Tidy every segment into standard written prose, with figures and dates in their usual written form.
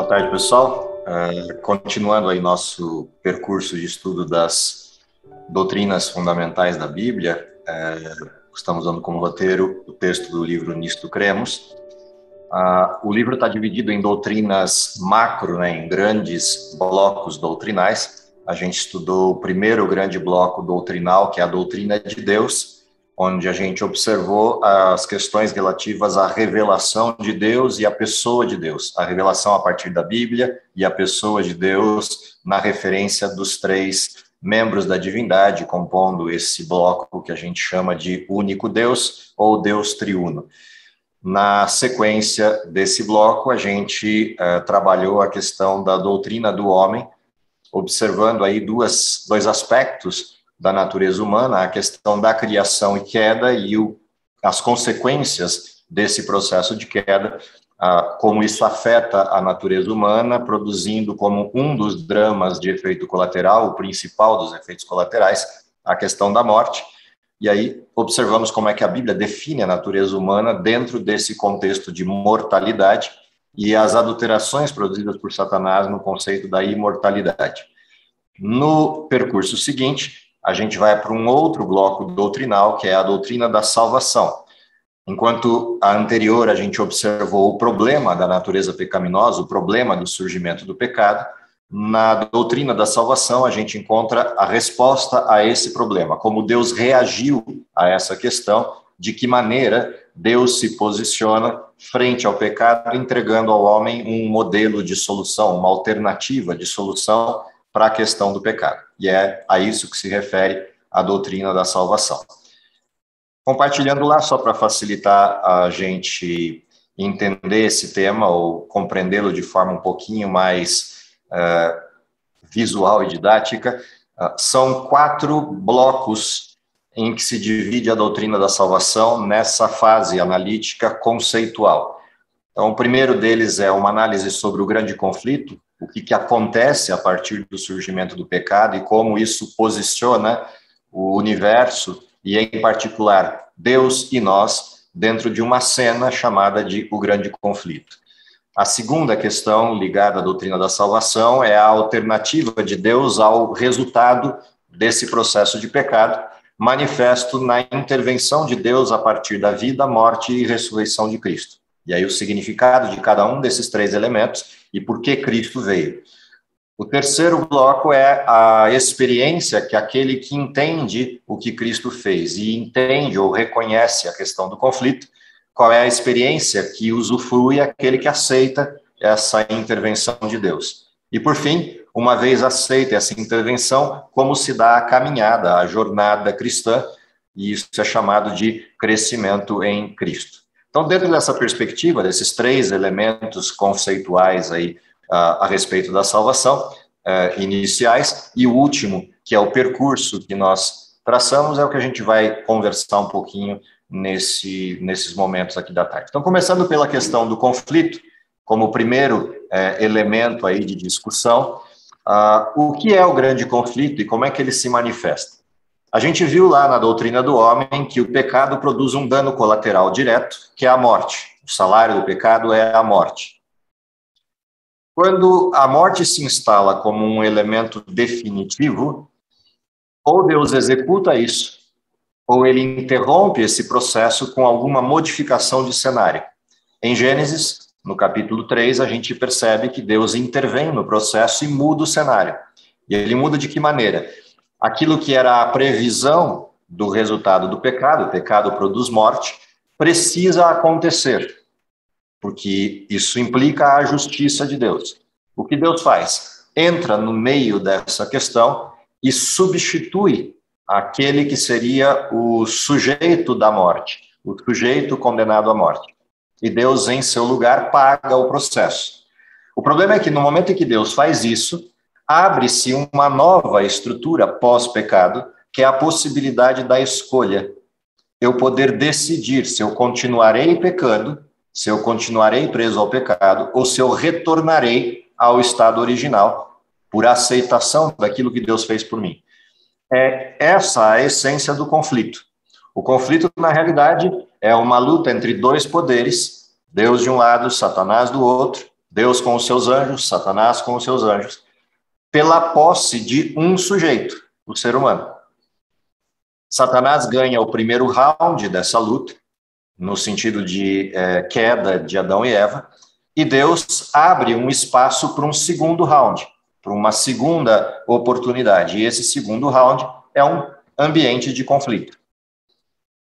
Boa tarde, pessoal. Continuando aí nosso percurso de estudo das doutrinas fundamentais da Bíblia, estamos dando como roteiro o texto do livro Nisto Cremos. O livro está dividido em doutrinas macro, né, em grandes blocos doutrinais. A gente estudou o primeiro grande bloco doutrinal, que é a doutrina de Deus, onde a gente observou as questões relativas à revelação de Deus e à pessoa de Deus, a revelação a partir da Bíblia e a pessoa de Deus na referência dos três membros da divindade, compondo esse bloco que a gente chama de único Deus ou Deus triuno. Na sequência desse bloco, a gente trabalhou a questão da doutrina do homem, observando aí dois aspectos da natureza humana, a questão da criação e queda e as consequências desse processo de queda, como isso afeta a natureza humana, produzindo como um dos dramas de efeito colateral, o principal dos efeitos colaterais, a questão da morte. E aí observamos como é que a Bíblia define a natureza humana dentro desse contexto de mortalidade e as adulterações produzidas por Satanás no conceito da imortalidade. No percurso seguinte, a gente vai para um outro bloco doutrinal, que é a doutrina da salvação. Enquanto a anterior a gente observou o problema da natureza pecaminosa, o problema do surgimento do pecado, na doutrina da salvação a gente encontra a resposta a esse problema, como Deus reagiu a essa questão, de que maneira Deus se posiciona frente ao pecado, entregando ao homem um modelo de solução, uma alternativa de solução para a questão do pecado. E é a isso que se refere a doutrina da salvação. Compartilhando lá, só para facilitar a gente entender esse tema ou compreendê-lo de forma um pouquinho mais visual e didática, são 4 blocos em que se divide a doutrina da salvação nessa fase analítica conceitual. Então, o primeiro deles é uma análise sobre o grande conflito, o que acontece a partir do surgimento do pecado e como isso posiciona o universo e, em particular, Deus e nós dentro de uma cena chamada de o grande conflito. A segunda questão ligada à doutrina da salvação é a alternativa de Deus ao resultado desse processo de pecado, manifesto na intervenção de Deus a partir da vida, morte e ressurreição de Cristo. E aí o significado de cada um desses 3 elementos e por que Cristo veio. O terceiro bloco é a experiência que aquele que entende o que Cristo fez e entende ou reconhece a questão do conflito, qual é a experiência que usufrui aquele que aceita essa intervenção de Deus. E por fim, uma vez aceita essa intervenção, como se dá a caminhada, a jornada cristã, e isso é chamado de crescimento em Cristo. Então, dentro dessa perspectiva, desses 3 elementos conceituais aí a respeito da salvação, iniciais, e o último, que é o percurso que nós traçamos, é o que a gente vai conversar um pouquinho nesses momentos aqui da tarde. Então, começando pela questão do conflito, como primeiro elemento aí de discussão, o que é o grande conflito e como é que ele se manifesta? A gente viu lá na doutrina do homem que o pecado produz um dano colateral direto, que é a morte. O salário do pecado é a morte. Quando a morte se instala como um elemento definitivo, ou Deus executa isso, ou ele interrompe esse processo com alguma modificação de cenário. Em Gênesis, no capítulo 3, a gente percebe que Deus intervém no processo e muda o cenário. E ele muda de que maneira? Aquilo que era a previsão do resultado do pecado, o pecado produz morte, precisa acontecer, porque isso implica a justiça de Deus. O que Deus faz? Entra no meio dessa questão e substitui aquele que seria o sujeito da morte, o sujeito condenado à morte. E Deus, em seu lugar, paga o processo. O problema é que no momento em que Deus faz isso, abre-se uma nova estrutura pós-pecado, que é a possibilidade da escolha. Eu poder decidir se eu continuarei pecando, se eu continuarei preso ao pecado, ou se eu retornarei ao estado original, por aceitação daquilo que Deus fez por mim. É essa a essência do conflito. O conflito, na realidade, é uma luta entre 2 poderes, Deus de um lado, Satanás do outro, Deus com os seus anjos, Satanás com os seus anjos, pela posse de um sujeito, o ser humano. Satanás ganha o primeiro round dessa luta, no sentido de queda de Adão e Eva, e Deus abre um espaço para um segundo round, para uma segunda oportunidade. E esse segundo round é um ambiente de conflito.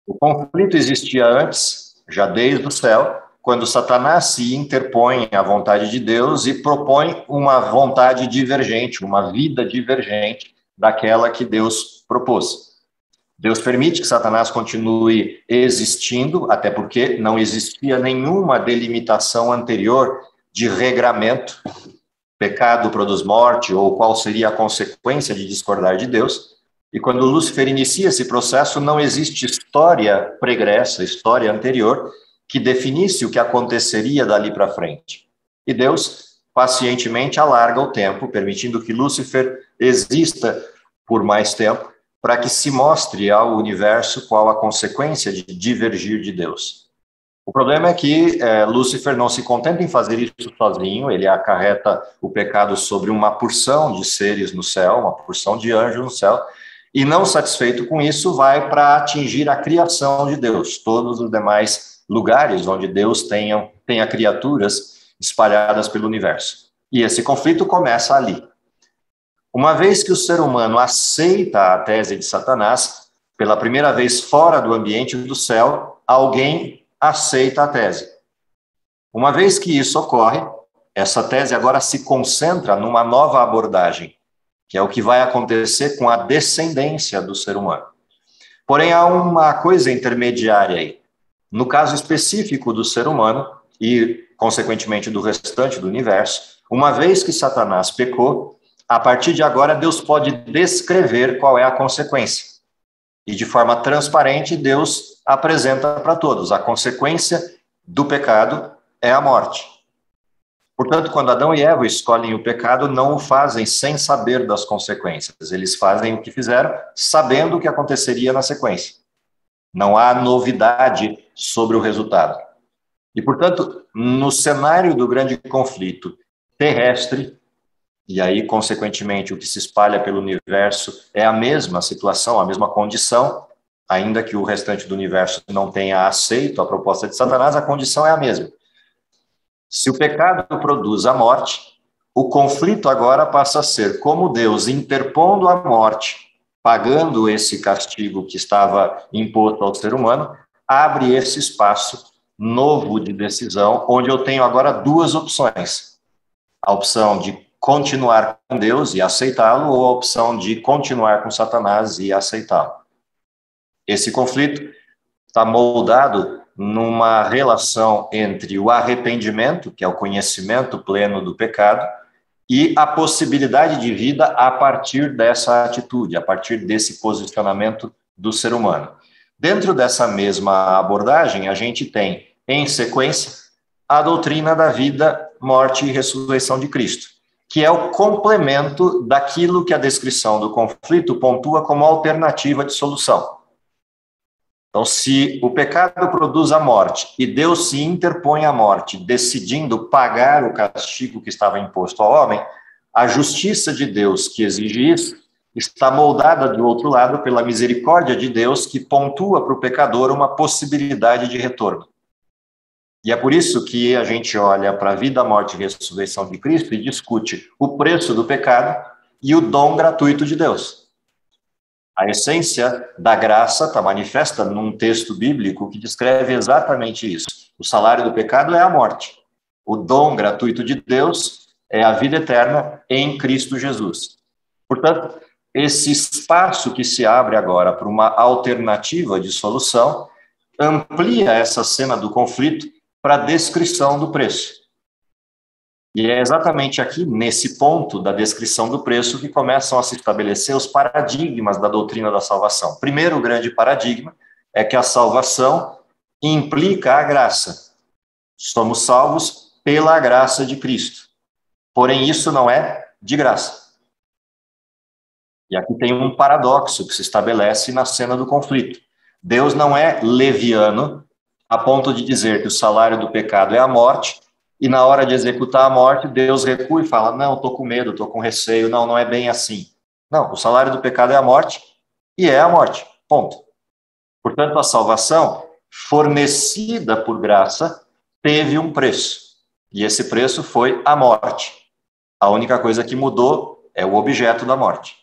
O conflito existia antes, já desde o céu, quando Satanás se interpõe à vontade de Deus e propõe uma vontade divergente, uma vida divergente daquela que Deus propôs. Deus permite que Satanás continue existindo, até porque não existia nenhuma delimitação anterior de regramento. Pecado produz morte, ou qual seria a consequência de discordar de Deus. E quando Lúcifer inicia esse processo, não existe história pregressa, história anterior, que definisse o que aconteceria dali para frente. E Deus pacientemente alarga o tempo, permitindo que Lúcifer exista por mais tempo, para que se mostre ao universo qual a consequência de divergir de Deus. O problema é que Lúcifer não se contenta em fazer isso sozinho, ele acarreta o pecado sobre uma porção de seres no céu, uma porção de anjos no céu, e não satisfeito com isso, vai para atingir a criação de Deus, todos os demais lugares onde Deus tenha criaturas espalhadas pelo universo. E esse conflito começa ali. Uma vez que o ser humano aceita a tese de Satanás, pela primeira vez fora do ambiente do céu, alguém aceita a tese. Uma vez que isso ocorre, essa tese agora se concentra numa nova abordagem, que é o que vai acontecer com a descendência do ser humano. Porém, há uma coisa intermediária aí. No caso específico do ser humano, e consequentemente do restante do universo, uma vez que Satanás pecou, a partir de agora, Deus pode descrever qual é a consequência. E de forma transparente, Deus apresenta para todos. A consequência do pecado é a morte. Portanto, quando Adão e Eva escolhem o pecado, não o fazem sem saber das consequências. Eles fazem o que fizeram, sabendo o que aconteceria na sequência. Não há novidade sobre o resultado. E, portanto, no cenário do grande conflito terrestre, e aí, consequentemente, o que se espalha pelo universo é a mesma situação, a mesma condição, ainda que o restante do universo não tenha aceito a proposta de Satanás, a condição é a mesma. Se o pecado produz a morte, o conflito agora passa a ser como Deus interpondo a morte, pagando esse castigo que estava imposto ao ser humano, abre esse espaço novo de decisão, onde eu tenho agora duas opções. A opção de continuar com Deus e aceitá-lo, ou a opção de continuar com Satanás e aceitá-lo. Esse conflito está moldado numa relação entre o arrependimento, que é o conhecimento pleno do pecado, e a possibilidade de vida a partir dessa atitude, a partir desse posicionamento do ser humano. Dentro dessa mesma abordagem, a gente tem, em sequência, a doutrina da vida, morte e ressurreição de Cristo, que é o complemento daquilo que a descrição do conflito pontua como alternativa de solução. Então, se o pecado produz a morte e Deus se interpõe à morte, decidindo pagar o castigo que estava imposto ao homem, a justiça de Deus que exige isso está moldada do outro lado pela misericórdia de Deus que pontua para o pecador uma possibilidade de retorno. E é por isso que a gente olha para a vida, morte e ressurreição de Cristo e discute o preço do pecado e o dom gratuito de Deus. A essência da graça está manifesta num texto bíblico que descreve exatamente isso. O salário do pecado é a morte. O dom gratuito de Deus é a vida eterna em Cristo Jesus. Portanto, esse espaço que se abre agora para uma alternativa de solução amplia essa cena do conflito para a descrição do preço. E é exatamente aqui, nesse ponto da descrição do preço, que começam a se estabelecer os paradigmas da doutrina da salvação. Primeiro grande paradigma é que a salvação implica a graça. Somos salvos pela graça de Cristo. Porém, isso não é de graça. E aqui tem um paradoxo que se estabelece na cena do conflito. Deus não é leviano, a ponto de dizer que o salário do pecado é a morte, e na hora de executar a morte, Deus recua e fala, não, estou com medo, estou com receio, não, não é bem assim. Não, o salário do pecado é a morte, e é a morte, ponto. Portanto, a salvação, fornecida por graça, teve um preço, e esse preço foi a morte. A única coisa que mudou é o objeto da morte.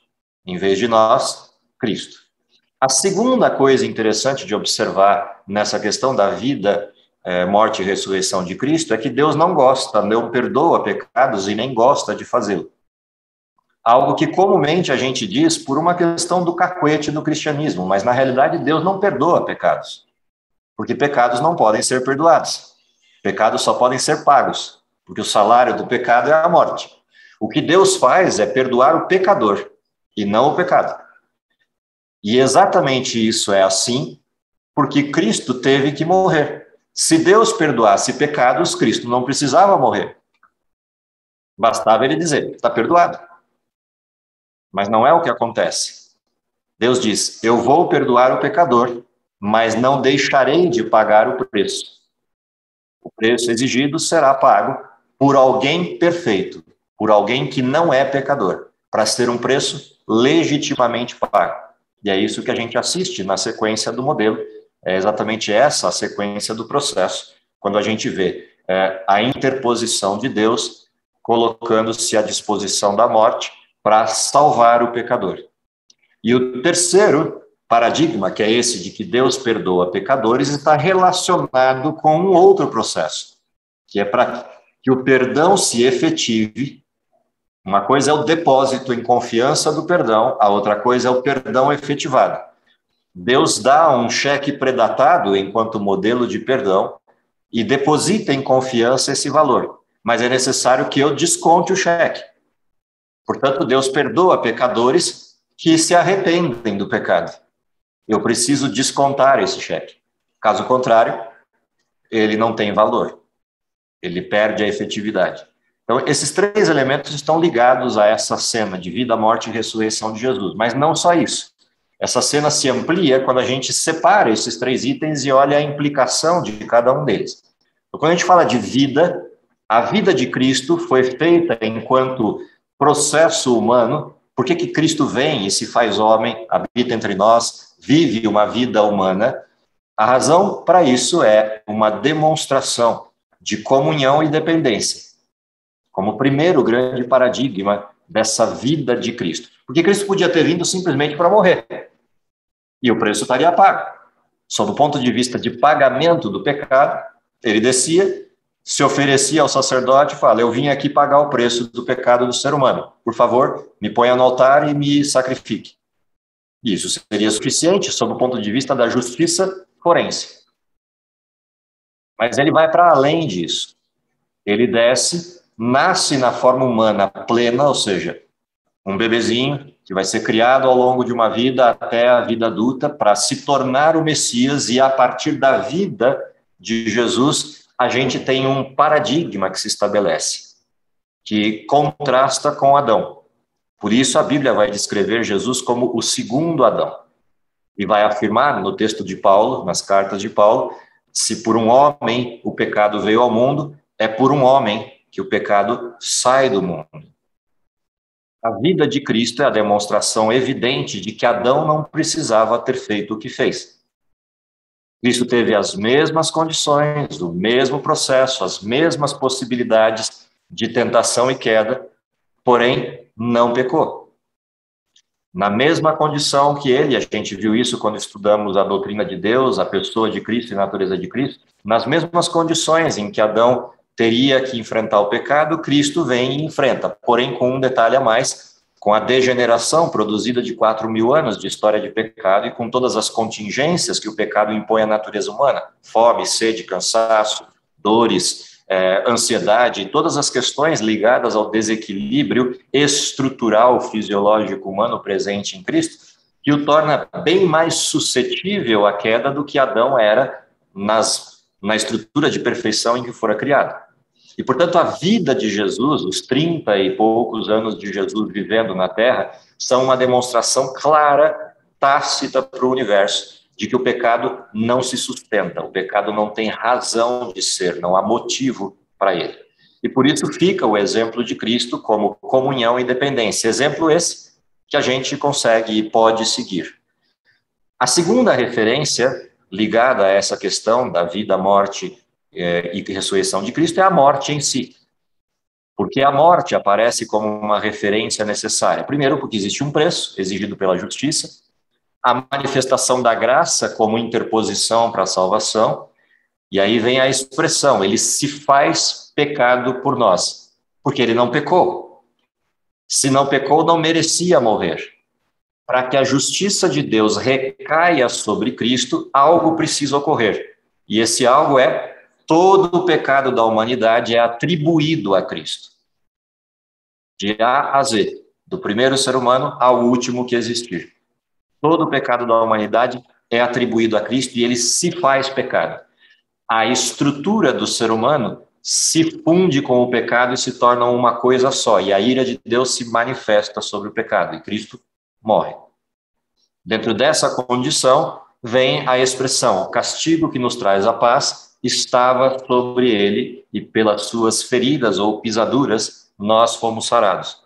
Em vez de nós, Cristo. A segunda coisa interessante de observar nessa questão da vida, morte e ressurreição de Cristo é que Deus não gosta, não perdoa pecados e nem gosta de fazê-lo. Algo que comumente a gente diz por uma questão do cacuete do cristianismo, mas na realidade Deus não perdoa pecados, porque pecados não podem ser perdoados. Pecados só podem ser pagos, porque o salário do pecado é a morte. O que Deus faz é perdoar o pecador e não o pecado. E exatamente isso é assim porque Cristo teve que morrer. Se Deus perdoasse pecados, Cristo não precisava morrer. Bastava ele dizer, está perdoado. Mas não é o que acontece. Deus diz, eu vou perdoar o pecador, mas não deixarei de pagar o preço. O preço exigido será pago por alguém perfeito, por alguém que não é pecador, para ser um preço legitimamente pago. E é isso que a gente assiste na sequência do modelo, é exatamente essa a sequência do processo, quando a gente vê a interposição de Deus colocando-se à disposição da morte para salvar o pecador. E o terceiro paradigma, que é esse de que Deus perdoa pecadores, está relacionado com um outro processo, que é para que o perdão se efetive. Uma coisa é o depósito em confiança do perdão, a outra coisa é o perdão efetivado. Deus dá um cheque predatado enquanto modelo de perdão e deposita em confiança esse valor, mas é necessário que eu desconte o cheque. Portanto, Deus perdoa pecadores que se arrependem do pecado. Eu preciso descontar esse cheque. Caso contrário, ele não tem valor. Ele perde a efetividade. Então, esses três elementos estão ligados a essa cena de vida, morte e ressurreição de Jesus. Mas não só isso. Essa cena se amplia quando a gente separa esses três itens e olha a implicação de cada um deles. Então, quando a gente fala de vida, a vida de Cristo foi feita enquanto processo humano. Por que Cristo vem e se faz homem, habita entre nós, vive uma vida humana? A razão para isso é uma demonstração de comunhão e dependência, como primeiro grande paradigma dessa vida de Cristo. Porque Cristo podia ter vindo simplesmente para morrer, e o preço estaria pago. Sob o ponto de vista de pagamento do pecado, ele descia, se oferecia ao sacerdote e fala, eu vim aqui pagar o preço do pecado do ser humano. Por favor, me ponha no altar e me sacrifique. Isso seria suficiente sob o ponto de vista da justiça forense. Mas ele vai para além disso. Ele desce, nasce na forma humana plena, ou seja, um bebezinho que vai ser criado ao longo de uma vida até a vida adulta para se tornar o Messias, e a partir da vida de Jesus, a gente tem um paradigma que se estabelece, que contrasta com Adão. Por isso a Bíblia vai descrever Jesus como o segundo Adão. E vai afirmar no texto de Paulo, nas cartas de Paulo, se por um homem o pecado veio ao mundo, é por um homem que o pecado sai do mundo. A vida de Cristo é a demonstração evidente de que Adão não precisava ter feito o que fez. Cristo teve as mesmas condições, o mesmo processo, as mesmas possibilidades de tentação e queda, porém não pecou. Na mesma condição que ele, a gente viu isso quando estudamos a doutrina de Deus, a pessoa de Cristo e a natureza de Cristo, nas mesmas condições em que Adão teria que enfrentar o pecado, Cristo vem e enfrenta, porém com um detalhe a mais, com a degeneração produzida de 4.000 anos de história de pecado e com todas as contingências que o pecado impõe à natureza humana, fome, sede, cansaço, dores, ansiedade, todas as questões ligadas ao desequilíbrio estrutural fisiológico humano presente em Cristo, que o torna bem mais suscetível à queda do que Adão era na estrutura de perfeição em que fora criado. E, portanto, a vida de Jesus, os 30 e poucos anos de Jesus vivendo na Terra, são uma demonstração clara, tácita para o universo, de que o pecado não se sustenta, o pecado não tem razão de ser, não há motivo para ele. E por isso fica o exemplo de Cristo como comunhão e dependência. Exemplo esse que a gente consegue e pode seguir. A segunda referência ligada a essa questão da vida, morte e ressurreição de Cristo é a morte em si. Porque a morte aparece como uma referência necessária. Primeiro, porque existe um preço exigido pela justiça, a manifestação da graça como interposição para a salvação, e aí vem a expressão, ele se faz pecado por nós, porque ele não pecou. Se não pecou, não merecia morrer. Para que a justiça de Deus recaia sobre Cristo, algo precisa ocorrer. E esse algo é todo o pecado da humanidade é atribuído a Cristo. De A a Z, do primeiro ser humano ao último que existir. Todo o pecado da humanidade é atribuído a Cristo e ele se faz pecado. A estrutura do ser humano se funde com o pecado e se torna uma coisa só. E a ira de Deus se manifesta sobre o pecado. E Cristo morre. Dentro dessa condição, vem a expressão, o castigo que nos traz a paz estava sobre ele e pelas suas feridas ou pisaduras nós fomos sarados.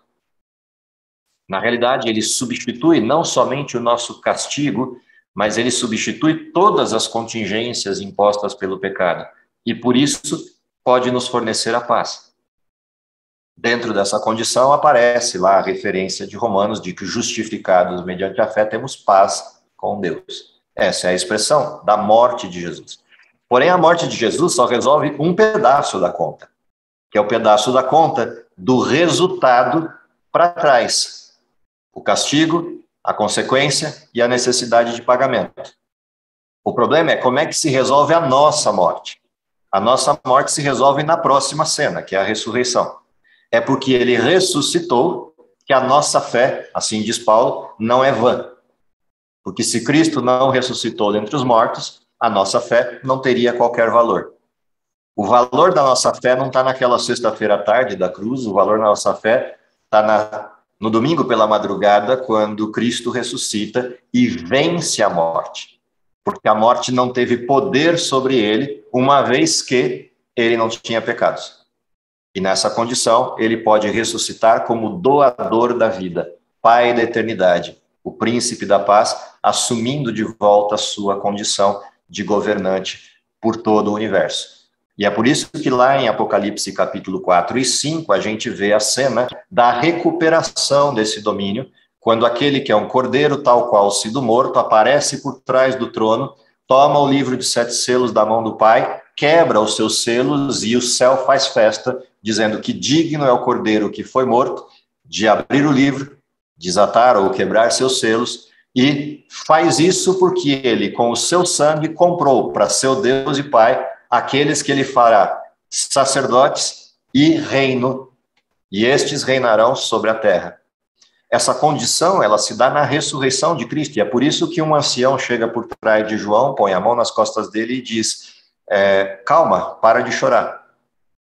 Na realidade, ele substitui não somente o nosso castigo, mas ele substitui todas as contingências impostas pelo pecado. E por isso pode nos fornecer a paz. Dentro dessa condição aparece lá a referência de Romanos de que justificados mediante a fé temos paz com Deus. Essa é a expressão da morte de Jesus. Porém, a morte de Jesus só resolve um pedaço da conta, que é o pedaço da conta do resultado para trás. O castigo, a consequência e a necessidade de pagamento. O problema é como é que se resolve a nossa morte. A nossa morte se resolve na próxima cena, que é a ressurreição. É porque ele ressuscitou que a nossa fé, assim diz Paulo, não é vã. Porque se Cristo não ressuscitou dentre os mortos, a nossa fé não teria qualquer valor. O valor da nossa fé não está naquela sexta-feira à tarde da cruz, o valor da nossa fé está no domingo pela madrugada, quando Cristo ressuscita e vence a morte. Porque a morte não teve poder sobre ele, uma vez que ele não tinha pecados. E nessa condição, ele pode ressuscitar como doador da vida, Pai da eternidade, o príncipe da paz, assumindo de volta a sua condição de governante por todo o universo. E é por isso que lá em Apocalipse capítulo 4 e 5, a gente vê a cena da recuperação desse domínio, quando aquele que é um cordeiro tal qual sido morto aparece por trás do trono, toma o livro de 7 selos da mão do Pai, quebra os seus selos e o céu faz festa, dizendo que digno é o cordeiro que foi morto de abrir o livro, desatar ou quebrar seus selos, e faz isso porque ele, com o seu sangue, comprou para seu Deus e Pai aqueles que ele fará sacerdotes e reino, e estes reinarão sobre a terra. Essa condição, ela se dá na ressurreição de Cristo, e é por isso que um ancião chega por trás de João, põe a mão nas costas dele e diz, calma, para de chorar.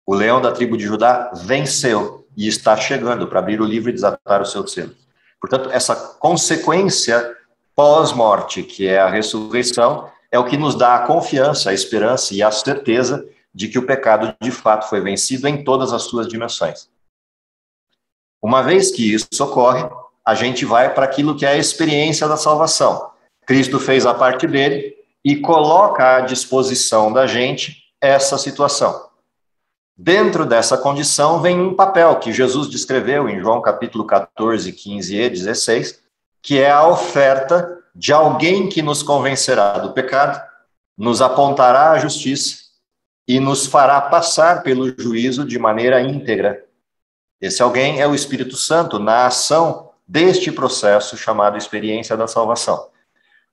O leão da tribo de Judá venceu e está chegando para abrir o livro e desatar o seu selo. Portanto, essa consequência pós-morte, que é a ressurreição, é o que nos dá a confiança, a esperança e a certeza de que o pecado de fato foi vencido em todas as suas dimensões. Uma vez que isso ocorre, a gente vai para aquilo que é a experiência da salvação. Cristo fez a parte dele e coloca à disposição da gente essa situação. Dentro dessa condição vem um papel que Jesus descreveu em João capítulo 14, 15 e 16, que é a oferta de alguém que nos convencerá do pecado, nos apontará à justiça e nos fará passar pelo juízo de maneira íntegra. Esse alguém é o Espírito Santo na ação deste processo chamado experiência da salvação.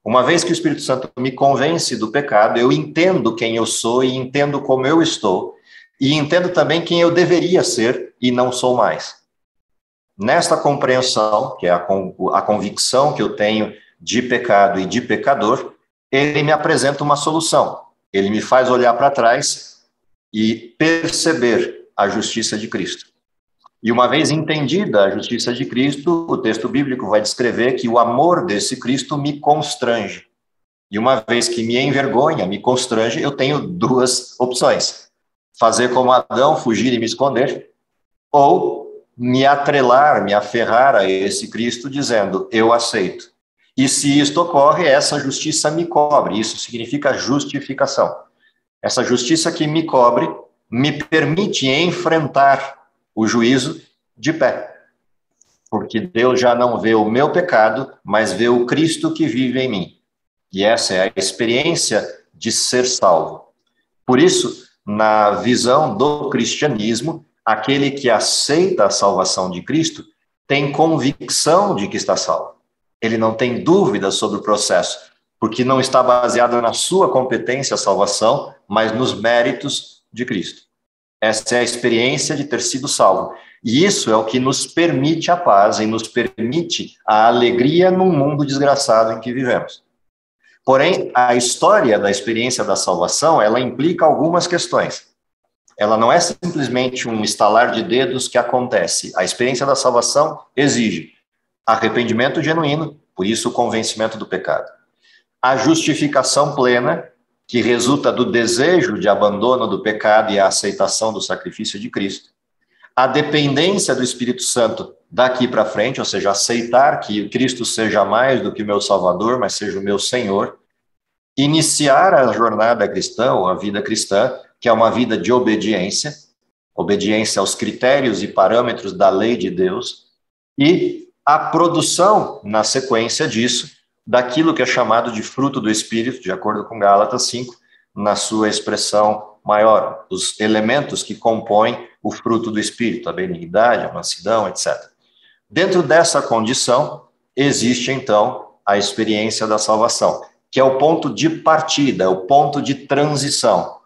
Uma vez que o Espírito Santo me convence do pecado, eu entendo quem eu sou e entendo como eu estou, e entendo também quem eu deveria ser e não sou mais. Nesta compreensão, que é a convicção que eu tenho de pecado e de pecador, ele me apresenta uma solução. Ele me faz olhar para trás e perceber a justiça de Cristo. E uma vez entendida a justiça de Cristo, o texto bíblico vai descrever que o amor desse Cristo me constrange. E uma vez que me envergonha, me constrange, eu tenho duas opções. fazer como Adão, fugir e me esconder, ou me atrelar, me aferrar a esse Cristo, dizendo, eu aceito. E se isto ocorre, essa justiça me cobre. Isso significa justificação. Essa justiça que me cobre me permite enfrentar o juízo de pé. Porque Deus já não vê o meu pecado, mas vê o Cristo que vive em mim. E essa é a experiência de ser salvo. Por isso, na visão do cristianismo, aquele que aceita a salvação de Cristo tem convicção de que está salvo. Ele não tem dúvida sobre o processo, porque não está baseado na sua competência a salvação, mas nos méritos de Cristo. Essa é a experiência de ter sido salvo. E isso é o que nos permite a paz e nos permite a alegria num mundo desgraçado em que vivemos. Porém, a história da experiência da salvação, ela implica algumas questões. Ela não é simplesmente um estalar de dedos que acontece. A experiência da salvação exige arrependimento genuíno, por isso o convencimento do pecado. A justificação plena, que resulta do desejo de abandono do pecado e a aceitação do sacrifício de Cristo. A dependência do Espírito Santo daqui para frente, ou seja, aceitar que Cristo seja mais do que o meu Salvador, mas seja o meu Senhor. Iniciar a jornada cristã, ou a vida cristã, que é uma vida de obediência, obediência aos critérios e parâmetros da lei de Deus, e a produção, na sequência disso, daquilo que é chamado de fruto do Espírito, de acordo com Gálatas 5, na sua expressão maior, os elementos que compõem o fruto do Espírito, a benignidade, a mansidão, etc. Dentro dessa condição, existe, então, a experiência da salvação, que é o ponto de partida, é o ponto de transição.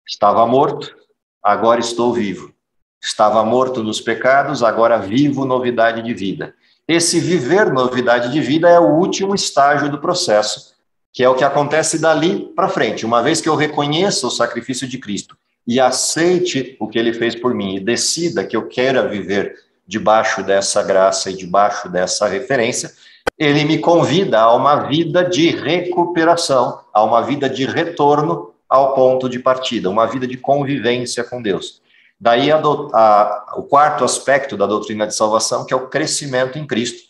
Estava morto, agora estou vivo. Estava morto nos pecados, agora vivo novidade de vida. Esse viver novidade de vida é o último estágio do processo, que é o que acontece dali para frente. Uma vez que eu reconheça o sacrifício de Cristo e aceite o que ele fez por mim e decida que eu queira viver debaixo dessa graça e debaixo dessa referência, ele me convida a uma vida de recuperação, a uma vida de retorno ao ponto de partida, uma vida de convivência com Deus. Daí o quarto aspecto da doutrina de salvação, que é o crescimento em Cristo,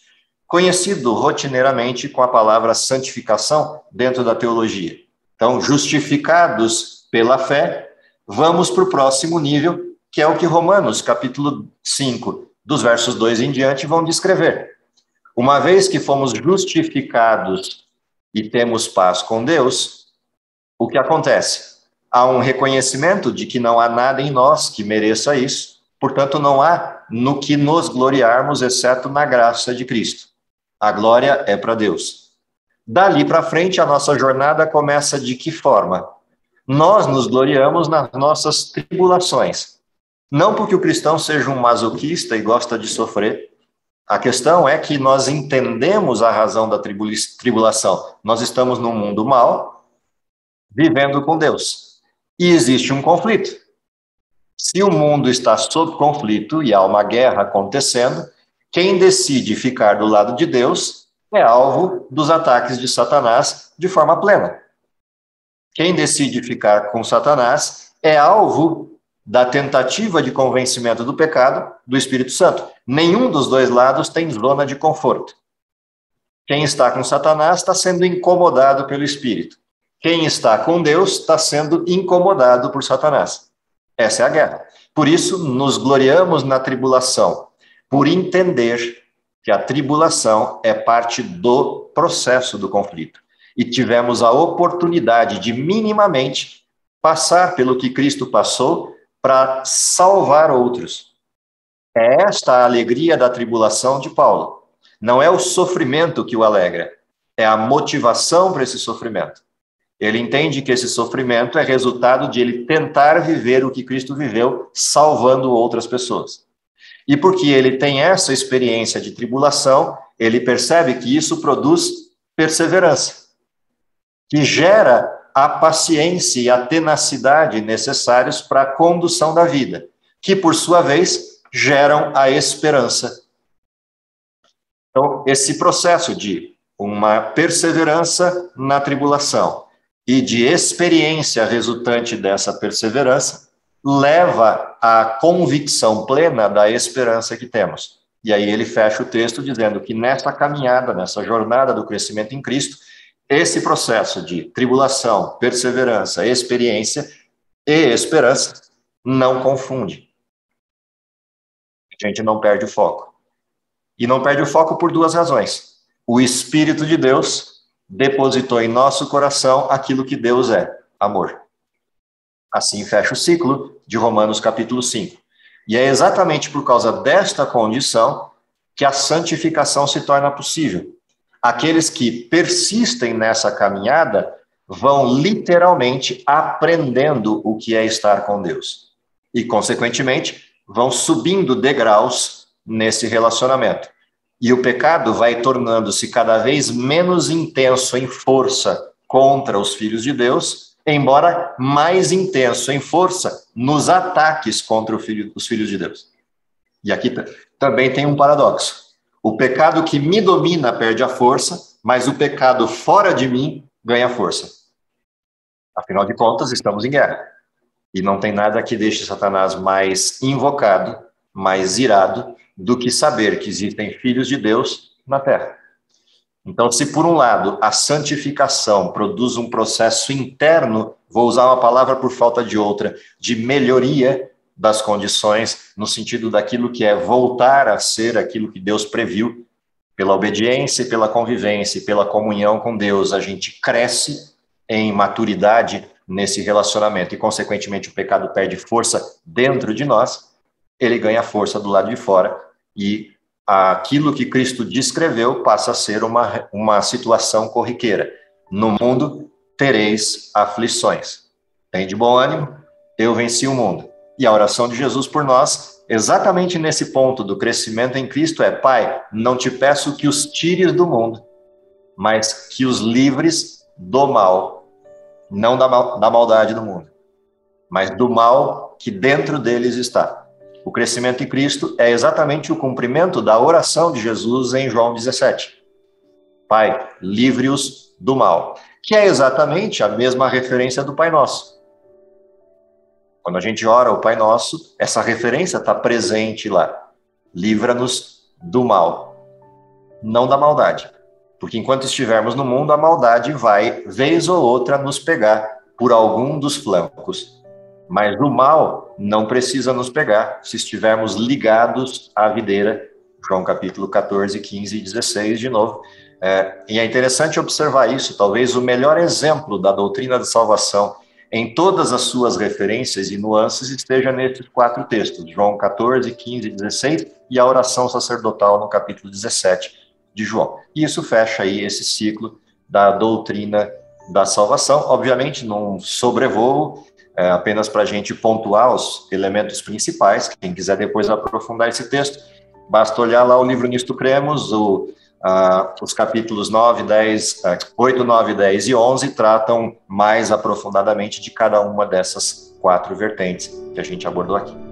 conhecido rotineiramente com a palavra santificação dentro da teologia. Então, justificados pela fé, vamos para o próximo nível, que é o que Romanos, capítulo 5, dos versos 2 em diante, vão descrever. Uma vez que fomos justificados e temos paz com Deus, o que acontece? Há um reconhecimento de que não há nada em nós que mereça isso, portanto, não há no que nos gloriarmos, exceto na graça de Cristo. A glória é para Deus. Dali para frente, a nossa jornada começa de que forma? Nós nos gloriamos nas nossas tribulações. Não porque o cristão seja um masoquista e gosta de sofrer. A questão é que nós entendemos a razão da tribulação. Nós estamos num mundo mau, vivendo com Deus. E existe um conflito. Se o mundo está sob conflito e há uma guerra acontecendo, quem decide ficar do lado de Deus é alvo dos ataques de Satanás de forma plena. Quem decide ficar com Satanás é alvo da tentativa de convencimento do pecado do Espírito Santo. Nenhum dos dois lados tem zona de conforto. Quem está com Satanás está sendo incomodado pelo Espírito. Quem está com Deus está sendo incomodado por Satanás. Essa é a guerra. Por isso, nos gloriamos na tribulação, por entender que a tribulação é parte do processo do conflito. E tivemos a oportunidade de, minimamente, passar pelo que Cristo passou para salvar outros. É esta a alegria da tribulação de Paulo. Não é o sofrimento que o alegra, é a motivação para esse sofrimento. Ele entende que esse sofrimento é resultado de ele tentar viver o que Cristo viveu, salvando outras pessoas. E porque ele tem essa experiência de tribulação, ele percebe que isso produz perseverança, que gera a paciência e a tenacidade necessários para a condução da vida, que, por sua vez, geram a esperança. Então, esse processo de uma perseverança na tribulação e de experiência resultante dessa perseverança leva à convicção plena da esperança que temos. E aí ele fecha o texto dizendo que nessa caminhada, nessa jornada do crescimento em Cristo, esse processo de tribulação, perseverança, experiência e esperança não confunde. A gente não perde o foco. E não perde o foco por duas razões. O Espírito de Deus depositou em nosso coração aquilo que Deus é, amor. Assim fecha o ciclo de Romanos capítulo 5. E é exatamente por causa desta condição que a santificação se torna possível. Aqueles que persistem nessa caminhada vão literalmente aprendendo o que é estar com Deus. E, consequentemente, vão subindo degraus nesse relacionamento. E o pecado vai tornando-se cada vez menos intenso em força contra os filhos de Deus, embora mais intenso em força nos ataques contra os filhos de Deus. E aqui também tem um paradoxo. O pecado que me domina perde a força, mas o pecado fora de mim ganha força. Afinal de contas, estamos em guerra. E não tem nada que deixe Satanás mais invocado, mais irado, do que saber que existem filhos de Deus na terra. Então, se por um lado a santificação produz um processo interno, vou usar uma palavra por falta de outra, de melhoria das condições, no sentido daquilo que é voltar a ser aquilo que Deus previu, pela obediência, pela convivência, pela comunhão com Deus, a gente cresce em maturidade nesse relacionamento e, consequentemente, o pecado perde força dentro de nós, ele ganha força do lado de fora e aquilo que Cristo descreveu passa a ser uma situação corriqueira. No mundo tereis aflições. Tem de bom ânimo, eu venci o mundo. E a oração de Jesus por nós, exatamente nesse ponto do crescimento em Cristo, é: Pai, não te peço que os tires do mundo, mas que os livres do mal, não da maldade do mundo, mas do mal que dentro deles está. O crescimento em Cristo é exatamente o cumprimento da oração de Jesus em João 17. Pai, livre-os do mal, que é exatamente a mesma referência do Pai Nosso. Quando a gente ora o Pai Nosso, essa referência está presente lá. Livra-nos do mal, não da maldade. Porque enquanto estivermos no mundo, a maldade vai, vez ou outra, nos pegar por algum dos flancos. Mas o mal não precisa nos pegar se estivermos ligados à videira. João capítulo 14, 15 e 16, de novo. E é interessante observar isso. Talvez o melhor exemplo da doutrina da salvação em todas as suas referências e nuances esteja nesses 4 textos. João 14, 15 e 16 e a oração sacerdotal no capítulo 17 de João. E isso fecha aí esse ciclo da doutrina da salvação. Obviamente, num sobrevoo, apenas para a gente pontuar os elementos principais. Quem quiser depois aprofundar esse texto, basta olhar lá o livro Nisto Cremos, os capítulos 9, 10, 8, 9, 10 e 11 tratam mais aprofundadamente de cada uma dessas 4 vertentes que a gente abordou aqui.